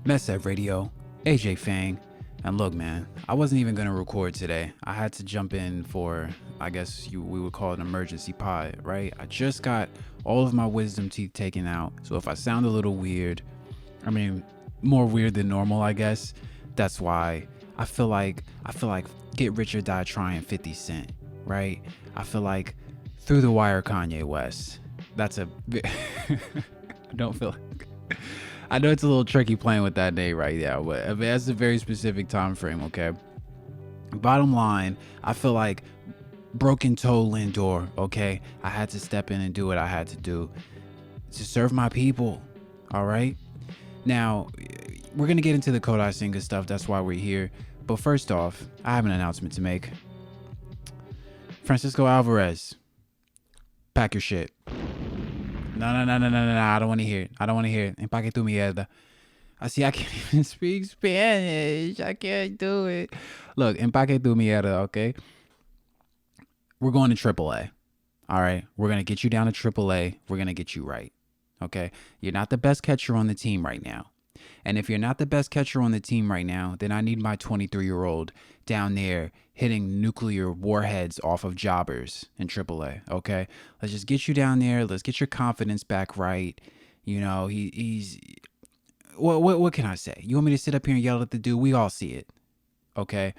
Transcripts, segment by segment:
MetSetRadio, AJ Fang. And look, man, I wasn't even going to record today. I had to jump in for, I guess we would call it an emergency pod, right? I just got all of my wisdom teeth taken out. So if I sound a little weird, I mean, more weird than normal, I guess, that's why. I feel like Get Rich or Die Trying 50 Cent, right? I feel like Through the Wire Kanye West. That's a I don't feel like I know it's a little tricky playing with that name right now, but I mean, that's a very specific time frame, okay? Bottom line, I feel like Broken Toe Lindor, okay? I had to step in and do what I had to do to serve my people, all right? Now, we're going to get into the Kodai Senga stuff. That's why we're here. But first off, I have an announcement to make. Francisco Alvarez, pack your shit. No. I don't want to hear it. Empaque tu mierda. I see I can't even speak Spanish. I can't do it. Look, empaque tu mierda, okay? We're going to AAA. All right? We're going to get you down to AAA. We're going to get you right. Okay? You're not the best catcher on the team right now. And if you're not the best catcher on the team right now, then I need my 23-year-old down there hitting nuclear warheads off of jobbers in AAA, okay? Let's just get you down there. Let's get your confidence back right. You know, he's... What can I say? You want me to sit up here and yell at the dude? We all see it, okay?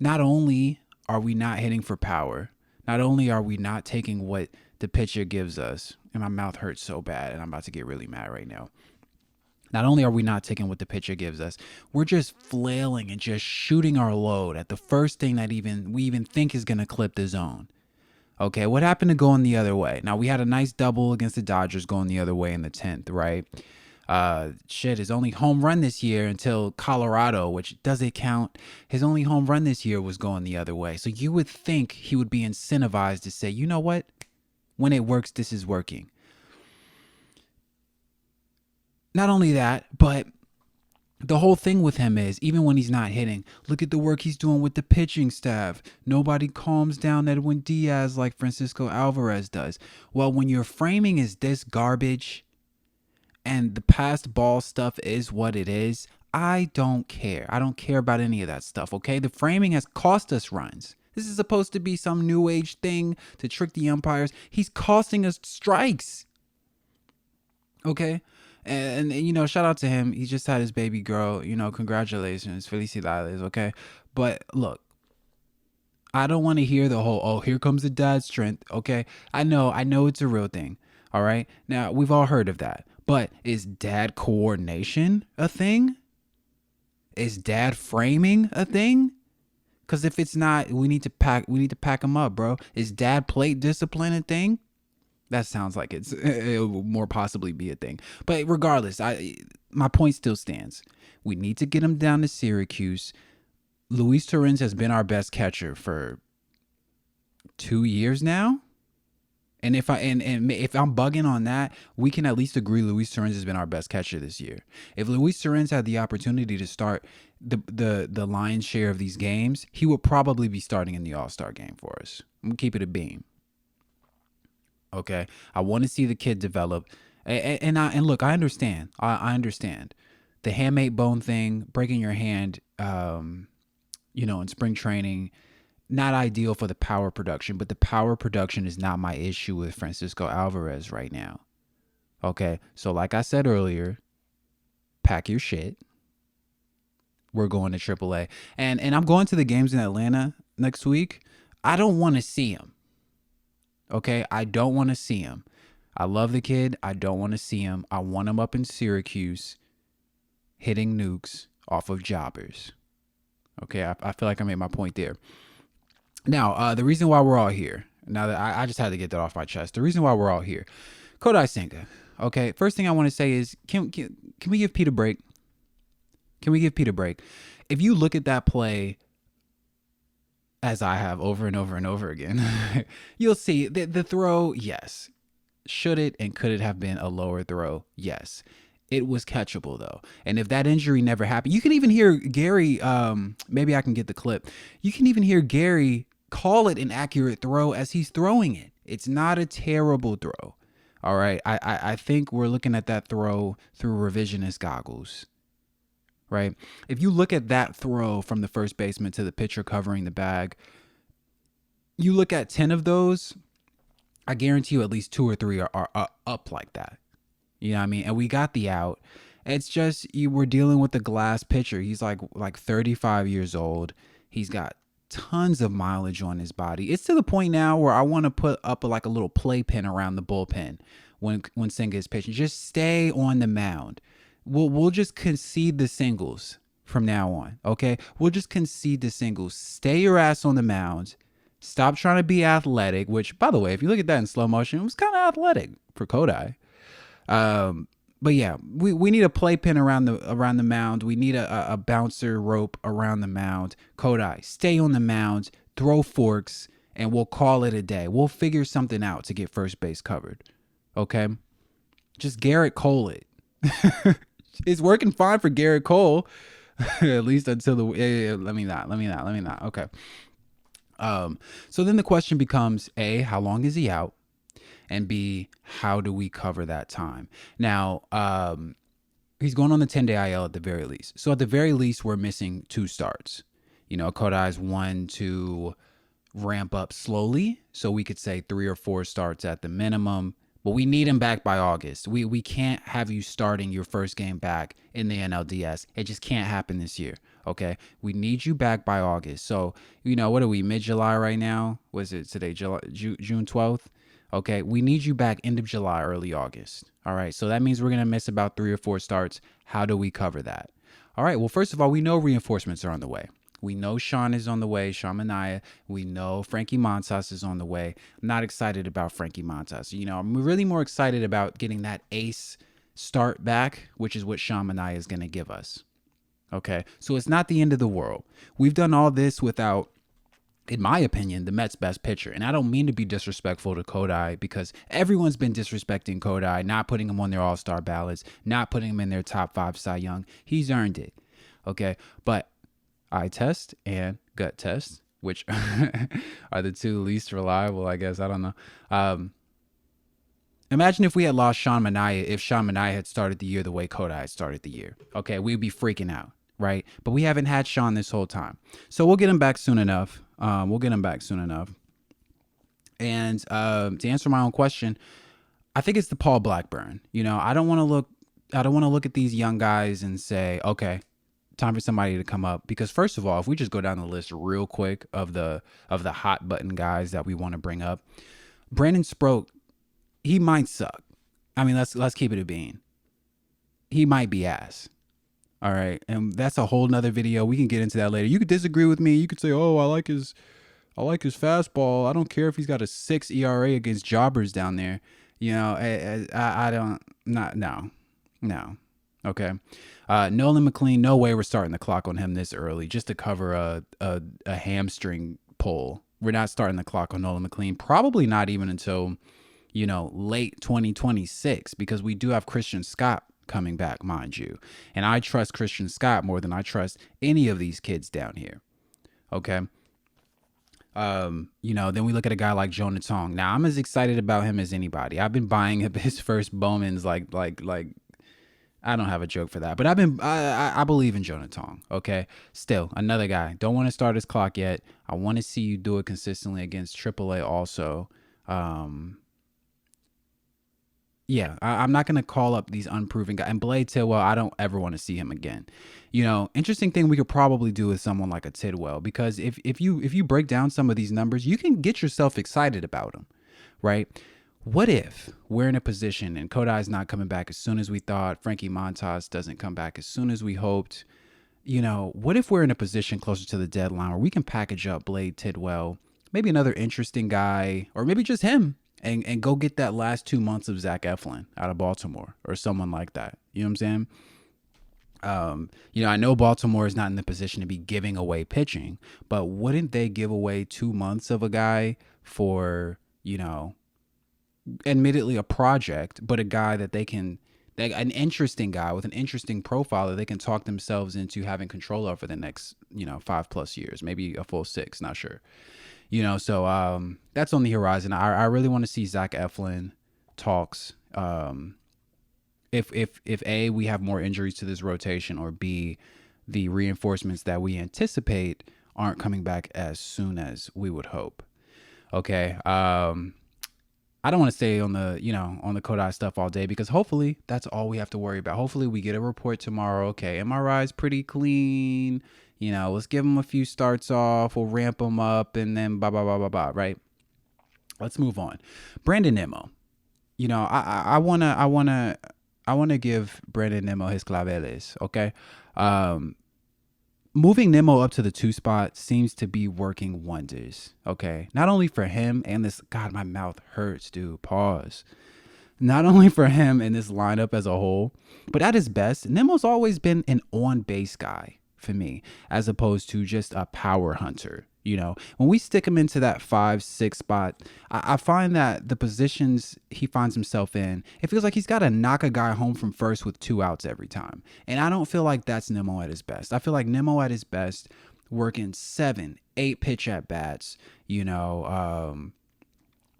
Not only are we not hitting for power, not only are we not taking what the pitcher gives us, and my mouth hurts so bad, and I'm about to get really mad right now. Not only are we not taking what the pitcher gives us, we're just flailing and just shooting our load at the first thing that we even think is going to clip the zone. Okay, what happened to going the other way? Now, we had a nice double against the Dodgers going the other way in the 10th, right? His only home run this year until Colorado, which doesn't count. His only home run this year was going the other way. So you would think he would be incentivized to say, you know what? When it works, this is working. Not only that, but the whole thing with him is, even when he's not hitting, look at the work he's doing with the pitching staff. Nobody calms down Edwin Diaz like Francisco Alvarez does. Well, when your framing is this garbage and the past ball stuff is what it is, I don't care. I don't care about any of that stuff, okay? The framing has cost us runs. This is supposed to be some new age thing to trick the umpires. He's costing us strikes, okay? And you know, shout out to him. He just had his baby girl. You know, congratulations, felicidades. Okay, but look, I don't want to hear the whole "oh, here comes the dad strength." Okay, I know it's a real thing. All right, now we've all heard of that. But is dad coordination a thing? Is dad framing a thing? Because if it's not, we need to pack him up, bro. Is dad plate discipline a thing? That sounds like it will more possibly be a thing. But regardless, my point still stands. We need to get him down to Syracuse. Luis Torrens has been our best catcher for 2 years now. And if I'm bugging on that, we can at least agree Luis Torrens has been our best catcher this year. If Luis Torrens had the opportunity to start the lion's share of these games, he would probably be starting in the All-Star game for us. I'm going to keep it a beam. Okay, I want to see the kid develop, and look, I understand. I understand the handmade bone thing, breaking your hand, in spring training, not ideal for the power production. But the power production is not my issue with Francisco Alvarez right now. Okay, so like I said earlier, pack your shit. We're going to AAA, and I'm going to the games in Atlanta next week. I don't want to see him. Okay, I don't want to see him. I love the kid. I don't want to see him. I want him up in Syracuse hitting nukes off of jobbers. Okay, I feel like I made my point there. Now, the reason why we're all here, now that I just had to get that off my chest. The reason why we're all here, Kodai Senga. Okay, first thing I want to say is, can we give Pete a break? Can we give Pete a break? If you look at that play, as I have over and over and over again, you'll see the throw, yes. Should it and could it have been a lower throw? Yes. It was catchable, though. And if that injury never happened, you can even hear Gary, maybe I can get the clip. You can even hear Gary call it an accurate throw as he's throwing it. It's not a terrible throw. All right. I think we're looking at that throw through revisionist goggles. right? If you look at that throw from the first baseman to the pitcher covering the bag, you look at 10 of those, I guarantee you at least 2 or 3 are up like that. You know what I mean? And we got the out. It's just we're dealing with a glass pitcher. He's like 35 years old. He's got tons of mileage on his body. It's to the point now where I want to put up like a little playpen around the bullpen when Senga is pitching. Just stay on the mound. We'll just concede the singles from now on. Okay, we'll just concede the singles. Stay your ass on the mound. Stop trying to be athletic. Which, by the way, if you look at that in slow motion, it was kind of athletic for Kodai. But yeah, we need a playpen around the mound. We need a bouncer rope around the mound. Kodai, stay on the mound, throw forks, and we'll call it a day. We'll figure something out to get first base covered. Okay? Just Garrett Cole it. It's working fine for Garrett Cole. At least until let me not. Okay. So then the question becomes, A, how long is he out? And B, how do we cover that time? Now, he's going on the 10-day IL at the very least. So at the very least, we're missing 2 starts. You know, Kodai's one to ramp up slowly. So we could say 3 or 4 starts at the minimum. But we need him back by August. We can't have you starting your first game back in the NLDS. It just can't happen this year. Okay? We need you back by August. So, you know, what are we, mid-July right now? Was it today, June 12th? Okay, we need you back end of July, early August. All right, so that means we're going to miss about 3 or 4 starts. How do we cover that? All right, well, first of all, we know reinforcements are on the way. We know Sean is on the way, Sean Manaea. We know Frankie Montas is on the way. I'm not excited about Frankie Montas. You know, I'm really more excited about getting that ace start back, which is what Sean Manaea is going to give us. Okay, so it's not the end of the world. We've done all this without, in my opinion, the Mets' best pitcher. And I don't mean to be disrespectful to Kodai, because everyone's been disrespecting Kodai, not putting him on their all-star ballots, not putting him in their top 5 Cy Young. He's earned it. Okay. But eye test and gut test, which are the 2 least reliable, I guess. I don't know. Imagine if we had lost Sean Manaea, if Sean Manaea had started the year the way Kodai had started the year. Okay. We'd be freaking out. Right. But we haven't had Sean this whole time. So we'll get him back soon enough. And to answer my own question, I think it's the Paul Blackburn. You know, I don't want to look at these young guys and say, okay, time for somebody to come up. Because first of all, if we just go down the list real quick of the hot button guys that we want to bring up, Brandon Sproat, he might suck. I mean, let's keep it a bean. He might be ass. All right. And that's a whole nother video. We can get into that later. You could disagree with me. You could say, oh, I like his fastball. I don't care if he's got a 6 ERA against jobbers down there. You know, no. Okay. Nolan McLean, no way we're starting the clock on him this early just to cover a hamstring pull. We're not starting the clock on Nolan McLean. Probably not even until, you know, late 2026, because we do have Christian Scott coming back, mind you. And I trust Christian Scott more than I trust any of these kids down here. Okay. You know, then we look at a guy like Jonah Tong. Now, I'm as excited about him as anybody. I've been buying his first Bowmans like I don't have a joke for that, but I believe in Jonah Tong. Okay. Still another guy. Don't want to start his clock yet. I want to see you do it consistently against AAA also. Yeah, I'm not going to call up these unproven guys. And Blade Tidwell, I don't ever want to see him again. You know, interesting thing we could probably do with someone like a Tidwell, because if you break down some of these numbers, you can get yourself excited about them, right? What if we're in a position and Kodai's not coming back as soon as we thought, Frankie Montas doesn't come back as soon as we hoped? You know, what if we're in a position closer to the deadline where we can package up Blade Tidwell, maybe another interesting guy, or maybe just him, and go get that last 2 months of Zach Eflin out of Baltimore or someone like that. You know what I'm saying? You know, I know Baltimore is not in the position to be giving away pitching, but wouldn't they give away 2 months of a guy for, you know, admittedly a project, but a guy that an interesting guy with an interesting profile that they can talk themselves into having control of for the next, you know, 5+ years, maybe a full 6, not sure. You know, so that's on the horizon. I really want to see Zach Eflin talks if A, we have more injuries to this rotation, or B, the reinforcements that we anticipate aren't coming back as soon as we would hope. Okay. I don't want to stay on the, on the Kodai stuff all day, because hopefully that's all we have to worry about. Hopefully we get a report tomorrow. Okay, MRI is pretty clean. Let's give him a few starts off. We'll ramp him up, and then blah, blah, blah, blah, blah, right? Let's move on. Brandon Nimmo. I wanna give Brandon Nimmo his claveles. Okay. Moving Nimmo up to the 2 spot seems to be working wonders. Okay. Not only for him and this, God, my mouth hurts, dude. Pause. Not only for him and this lineup as a whole, but at his best, Nimmo's always been an on-base guy for me, as opposed to just a power hunter. When we stick him into that 5-6 spot, I find that the positions he finds himself in, it feels like he's got to knock a guy home from first with 2 outs every time. And I don't feel like that's Nimmo at his best. I feel like Nimmo at his best working 7-8 pitch at bats,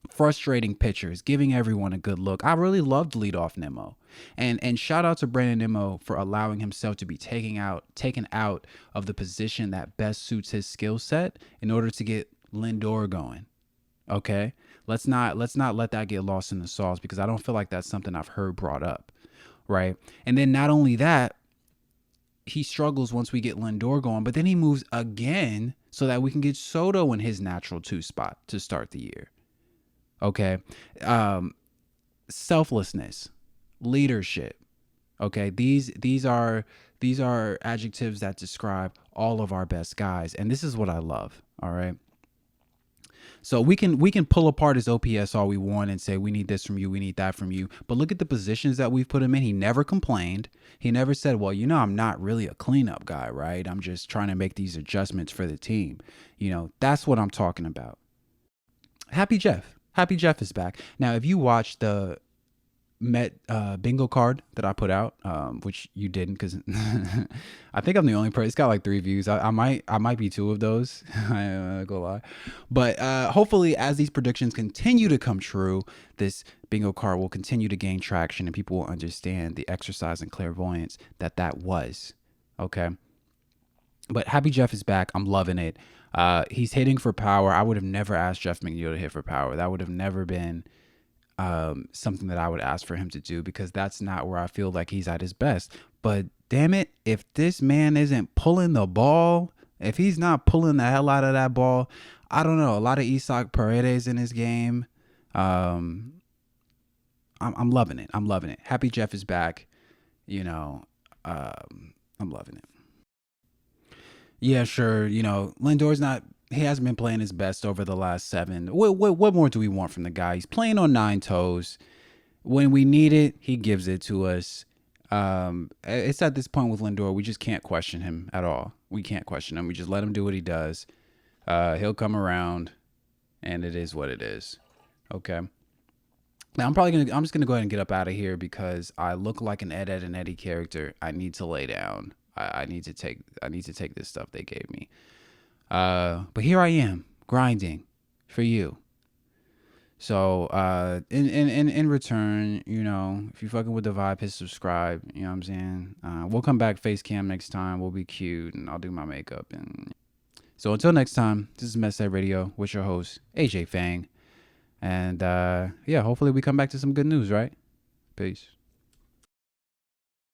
frustrating pitchers, giving everyone a good look. I really loved leadoff Nimmo. And shout out to Brandon Nimmo for allowing himself to be taken out of the position that best suits his skill set in order to get Lindor going. Okay? Let's not let that get lost in the sauce, because I don't feel like that's something I've heard brought up, right? And then not only that, he struggles once we get Lindor going, but then he moves again so that we can get Soto in his natural 2 spot to start the year. Okay. Selflessness, leadership. Okay. These are adjectives that describe all of our best guys. And this is what I love. All right. So we can pull apart his OPS all we want and say, we need this from you, we need that from you. But look at the positions that we've put him in. He never complained. He never said, well, I'm not really a cleanup guy, right? I'm just trying to make these adjustments for the team. That's what I'm talking about. Happy Jeff is back. Now, if you watch the Met bingo card that I put out, which you didn't, because I think I'm the only person. It's got like 3 views. I might be 2 of those. I go lie. But hopefully, as these predictions continue to come true, this bingo card will continue to gain traction, and people will understand the exercise and clairvoyance that was. Okay. But Happy Jeff is back. I'm loving it. He's hitting for power. I would have never asked Jeff McNeil to hit for power. That would have never been something that I would ask for him to do, because that's not where I feel like he's at his best. But damn it, if this man isn't pulling the ball, if he's not pulling the hell out of that ball, I don't know. A lot of Isaac Paredes in his game. I'm loving it. I'm loving it. Happy Jeff is back. I'm loving it. Yeah, sure. Lindor's he hasn't been playing his best over the last 7. What more do we want from the guy? He's playing on 9 toes. When we need it, he gives it to us. It's at this point with Lindor, we just can't question him at all. We can't question him. We just let him do what he does. He'll come around, and it is what it is. Okay. Now I'm just gonna go ahead and get up out of here, because I look like an Ed and Eddie character. I need to lay down. I need to take this stuff they gave me. But here I am, grinding for you. So in return, if you fucking with the vibe, hit subscribe. You know what I'm saying? We'll come back face cam next time. We'll be cute, and I'll do my makeup. And so until next time, this is MetSetRadio with your host AJ Fang. And hopefully we come back to some good news, right? Peace.